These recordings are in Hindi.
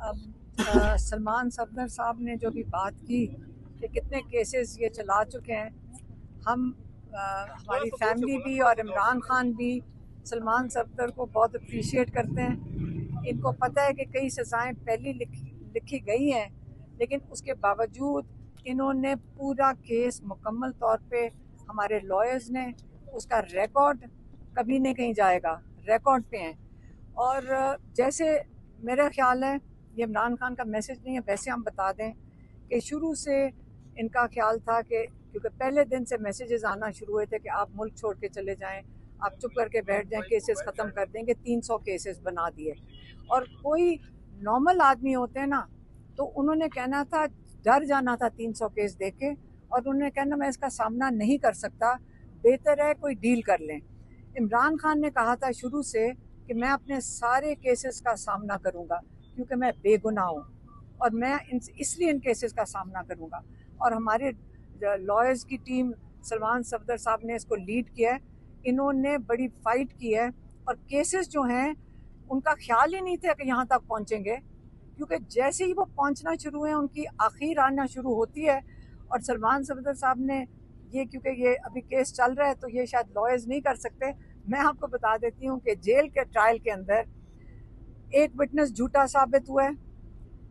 अब सलमान सफदर साहब ने जो भी बात की कि कितने केसेस ये चला चुके हैं, हम हमारी फैमिली भी और इमरान खान भी सलमान सफदर को बहुत अप्रिशिएट करते हैं। इनको पता है कि कई सज़ाएं पहले लिखी गई हैं, लेकिन उसके बावजूद इन्होंने पूरा केस मुकम्मल तौर पे, हमारे लॉयर्स ने उसका रिकॉर्ड कभी नहीं कहीं जाएगा, रिकॉर्ड पे हैं। और जैसे मेरा ख्याल है, ये इमरान खान का मैसेज नहीं है, वैसे हम बता दें कि शुरू से इनका ख्याल था कि क्योंकि पहले दिन से मैसेजेस आना शुरू हुए थे कि आप मुल्क छोड़ के चले जाएं, आप चुप करके बैठ जाएं, केसेस ख़त्म कर देंगे। 300 केसेस बना दिए। और कोई नॉर्मल आदमी होते हैं ना, तो उन्होंने कहना था, डर जाना था 300 केस देख के, और उन्होंने कहना मैं इसका सामना नहीं कर सकता, बेहतर है कोई डील कर लें। इमरान खान ने कहा था शुरू से कि मैं अपने सारे केसेस का सामना करूंगा क्योंकि मैं बेगुनाह हूँ, और मैं इसलिए इन केसेस का सामना करूंगा। और हमारे लॉयर्स की टीम, सलमान सफदर साहब ने इसको लीड किया है। इन्होंने बड़ी फाइट की है, और केसेस जो हैं उनका ख्याल ही नहीं था कि यहाँ तक पहुँचेंगे, क्योंकि जैसे ही वो पहुँचना शुरू हुए उनकी आखिर आना शुरू होती है। और सलमान सफदर साहब ने ये, क्योंकि ये अभी केस चल रहा है तो ये शायद लॉयर्स नहीं कर सकते, मैं आपको बता देती हूँ कि जेल के ट्रायल के अंदर एक विटनेस झूठा साबित हुआ है।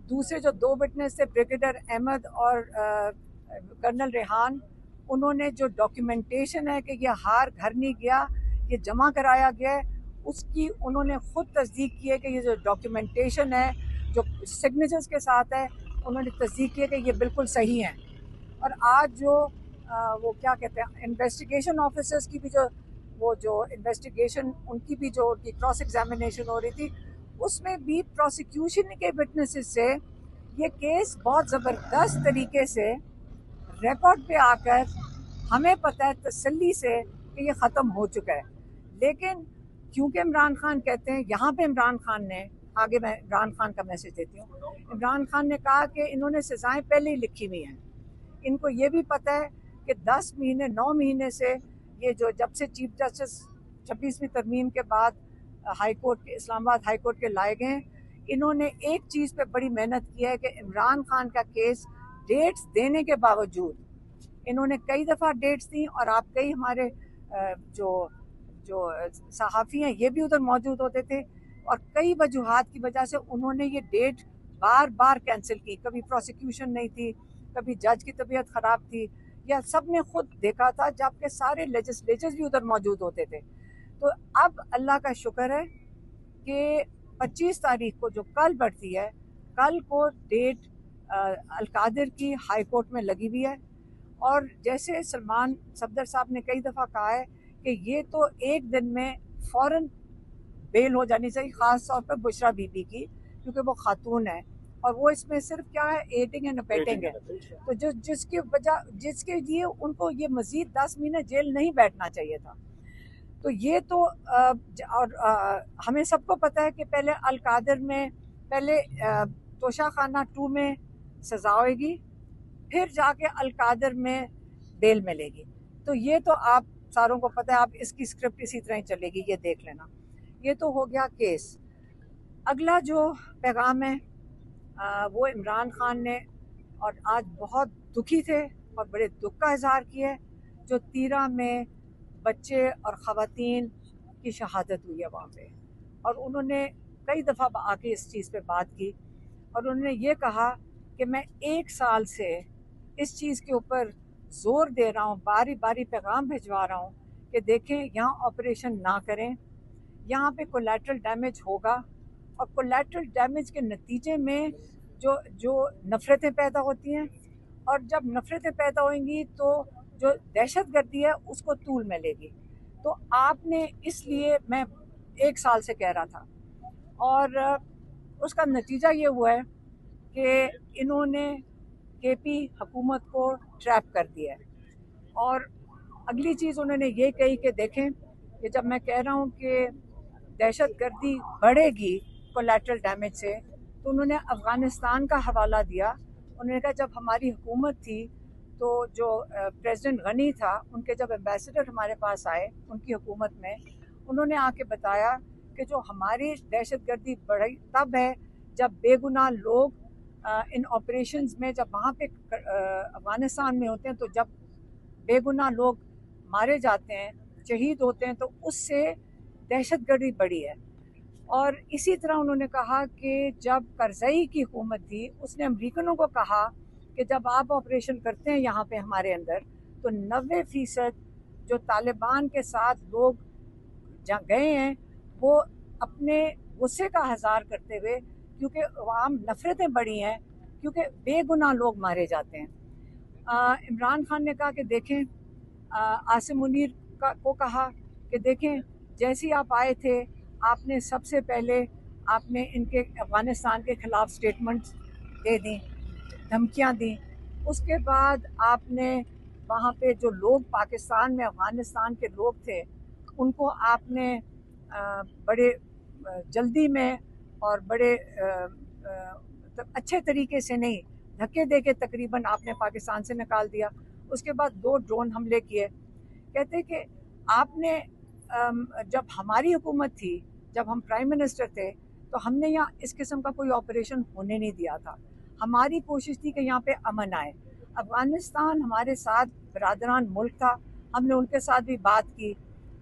दूसरे जो 2 विटनेस थे, ब्रिगेडियर अहमद और कर्नल रेहान, उन्होंने जो डॉक्यूमेंटेशन है कि ये हार घर नहीं गया, ये जमा कराया गया है, उसकी उन्होंने खुद तस्दीक की है कि ये जो डॉक्यूमेंटेशन है जो सिग्नेचर्स के साथ है, उन्होंने तस्दीक की है कि ये बिल्कुल सही है। और आज जो वो क्या कहते हैं, इन्वेस्टिगेशन ऑफिसर्स की भी जो इन्वेस्टिगेशन, उनकी भी जो उनकी क्रॉस एग्जामिनेशन हो रही थी, उसमें भी प्रोसिक्यूशन के विटनेसेस से ये केस बहुत ज़बरदस्त तरीके से रिकॉर्ड पे आकर हमें पता है तसल्ली से कि ये ख़त्म हो चुका है। लेकिन क्योंकि इमरान खान कहते हैं, यहाँ पे इमरान खान ने, आगे मैं इमरान खान का मैसेज देती हूँ, इमरान खान ने कहा कि इन्होंने सज़ाएं पहले ही लिखी हुई हैं। इनको ये भी पता है कि 10 महीने 9 महीने से ये जो जब से चीफ जस्टिस 26वीं तरमीम के बाद हाई कोर्ट के, इस्लामाबाद हाई कोर्ट के लाए गए, इन्होंने एक चीज़ पे बड़ी मेहनत की है कि इमरान खान का केस डेट्स देने के बावजूद, इन्होंने कई दफ़ा डेट्स दी, और आप कई हमारे जो जो सहाफ़ी हैं ये भी उधर मौजूद होते थे, और कई वजूहात की वजह से उन्होंने ये डेट बार बार कैंसिल की। कभी प्रोसिक्यूशन नहीं थी, कभी जज की तबीयत ख़राब थी, या सब ने खुद देखा था, जबकि सारे लेजिस्लेचर्स भी उधर मौजूद होते थे। तो अब अल्लाह का शुक्र है कि 25 तारीख को जो कल बढ़ती है, कल को डेट अलकादिर की हाई कोर्ट में लगी हुई है। और जैसे सलमान सफदर साहब ने कई दफ़ा कहा है कि ये तो एक दिन में फ़ौरन बेल हो जानी चाहिए, ख़ास तौर पर बुशरा बीबी की, क्योंकि वो खातून है, और वो इसमें सिर्फ क्या है, एडिंग एंड अबेटिंग है। तो जिसके लिए उनको ये मज़ीद 10 महीने जेल नहीं बैठना चाहिए था। तो ये तो हमें सबको पता है कि पहले अलकादिर में, पहले तोशा खाना 2 में सज़ा होगी, फिर जाके अलकादिर में बेल मिलेगी। तो ये तो आप सारों को पता है, आप इसकी स्क्रिप्ट इसी तरह ही चलेगी, ये देख लेना। ये तो हो गया केस। अगला जो पैगाम है वो इमरान खान ने, और आज बहुत दुखी थे और बड़े दुख का इजहार किया है, जो तीरा में बच्चे और ख़वातीन की शहादत हुई है वहाँ पे, और उन्होंने कई दफ़ा आके इस चीज़ पे बात की, और उन्होंने ये कहा कि मैं 1 साल से इस चीज़ के ऊपर ज़ोर दे रहा हूँ, बारी बारी पैगाम भिजवा रहा हूँ कि देखें यहाँ ऑपरेशन ना करें, यहाँ पे कोलैटरल डैमेज होगा, और कोलैटरल डैमेज के नतीजे में जो जो नफ़रतें पैदा होती हैं, और जब नफ़रतें पैदा होंगी तो जो दहशतगर्दी है उसको तूल मिलेगी। तो आपने, इसलिए मैं 1 साल से कह रहा था, और उसका नतीजा ये हुआ है कि इन्होंने केपी हुकूमत को ट्रैप कर दिया है। और अगली चीज़ उन्होंने ये कही कि देखें, कि जब मैं कह रहा हूँ कि दहशतगर्दी बढ़ेगी कोलैटरल डैमेज से, तो उन्होंने अफ़गानिस्तान का हवाला दिया। उन्होंने कहा जब हमारी हुकूमत थी तो जो प्रेसिडेंट गनी था, उनके जब एम्बेसडर हमारे पास आए उनकी हुकूमत में, उन्होंने आके बताया कि जो हमारी दहशतगर्दी बढ़ी तब है जब बेगुनाह लोग इन ऑपरेशंस में, जब वहाँ पे अफ़गानिस्तान में होते हैं, तो जब बेगुनाह लोग मारे जाते हैं, शहीद होते हैं, तो उससे दहशतगर्दी बढ़ी है। और इसी तरह उन्होंने कहा कि जब करज़ई की हुकूमत थी, उसने अमरीकनों को कहा कि जब आप ऑपरेशन करते हैं यहाँ पे हमारे अंदर, तो 90% जो तालिबान के साथ लोग जहाँ गए हैं वो अपने गुस्से का इज़हार करते हुए, क्योंकि आम नफ़रतें बढ़ी हैं, क्योंकि बेगुनाह लोग मारे जाते हैं। इमरान खान ने कहा कि देखें, आसिम मुनीर को कहा कि देखें, जैसे ही आप आए थे आपने सबसे पहले आपने इनके अफ़गानिस्तान के ख़िलाफ़ स्टेटमेंट्स दे दी, धमकियां दी। उसके बाद आपने वहाँ पे जो लोग पाकिस्तान में अफ़गानिस्तान के लोग थे उनको आपने बड़े जल्दी में और बड़े अच्छे तरीके से नहीं, धक्के दे के तकरीबन आपने पाकिस्तान से निकाल दिया। उसके बाद 2 ड्रोन हमले किए। कहते कि आपने जब हमारी हुकूमत थी, जब हम प्राइम मिनिस्टर थे, तो हमने यहाँ इस किस्म का कोई ऑपरेशन होने नहीं दिया था। हमारी कोशिश थी कि यहाँ पे अमन आए। अफ़गानिस्तान हमारे साथ बरादरान मुल्क था, हमने उनके साथ भी बात की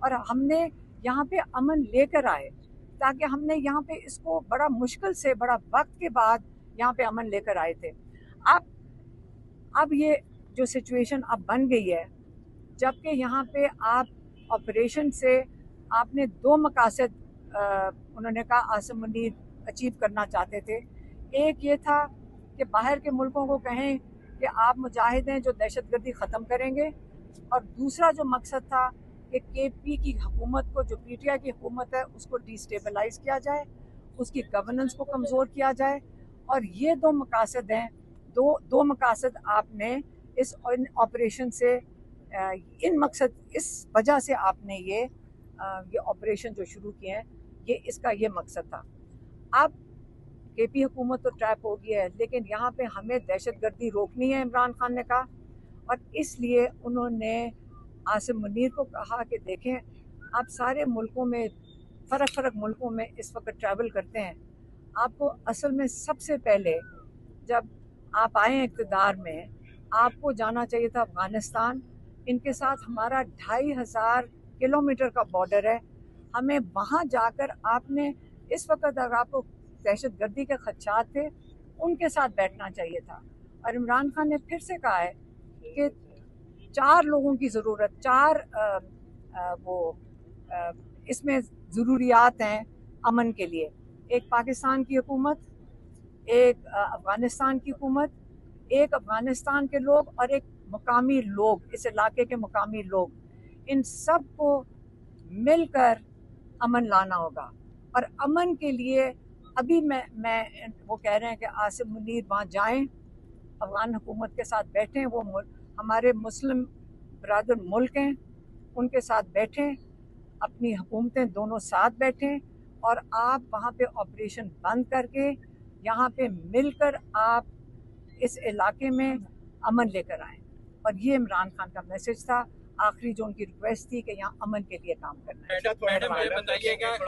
और हमने यहाँ पे अमन लेकर आए, ताकि हमने यहाँ पे इसको बड़ा मुश्किल से, बड़ा वक्त के बाद यहाँ पे अमन लेकर आए थे। अब ये जो सिचुएशन अब बन गई है, जबकि यहाँ पे आप ऑपरेशन से आपने 2 मकासद उन्होंने कहा आसिम मुनीर अचीव करना चाहते थे। एक ये था कि बाहर के मुल्कों को कहें कि आप मुजाहिद हैं जो दहशतगर्दी ख़त्म करेंगे, और दूसरा जो मकसद था कि केपी की हुकूमत को, जो पीटीआई की हुकूमत है, उसको डिस्टेबलाइज किया जाए, उसकी गवर्नेंस को कमज़ोर किया जाए। और ये 2 मकासद हैं, दो मकासद आपने इस ऑपरेशन से, इन मकसद, इस वजह से आपने ये ऑपरेशन जो शुरू किए हैं, इसका ये मकसद था। अब केपी हुकूमत तो ट्रैप हो गई है, लेकिन यहाँ पे हमें दहशतगर्दी रोकनी है, इमरान खान ने कहा। और इसलिए उन्होंने आसिम मुनीर को कहा कि देखें, आप सारे मुल्कों में, फ़र्क मुल्कों में इस वक्त ट्रैवल करते हैं, आपको असल में सबसे पहले जब आप आए इक़्तिदार में, आपको जाना चाहिए था अफ़गानिस्तान। इनके साथ हमारा 2500 किलोमीटर का बॉर्डर है। हमें वहाँ जाकर आपने, इस वक्त अगर आपको दहशतगर्दी के खदशात थे, उनके साथ बैठना चाहिए था। और इमरान खान ने फिर से कहा है कि 4 लोगों की ज़रूरत, 4 इसमें ज़रूरियात हैं अमन के लिए। एक पाकिस्तान की हुकूमत, एक अफ़गानिस्तान की हुकूमत, एक अफ़गानिस्तान के लोग और एक मुकामी लोग, इस इलाके के मुकामी लोग। इन सब को मिलकर अमन लाना होगा। और अमन के लिए अभी मैं वो कह रहे हैं कि आसिम मुनीर वहाँ जाएं, अफ़गान हुकूमत के साथ बैठें, वो हमारे मुस्लिम बरादर मुल्क हैं, उनके साथ बैठें, अपनी हुकूमतें दोनों साथ बैठें, और आप वहाँ पे ऑपरेशन बंद करके यहाँ पे मिलकर आप इस इलाके में अमन लेकर आएँ। और ये इमरान खान का मैसेज था, आखिरी जो उनकी रिक्वेस्ट थी कि यहाँ अमन के लिए काम करना है। मैडम बताइएगा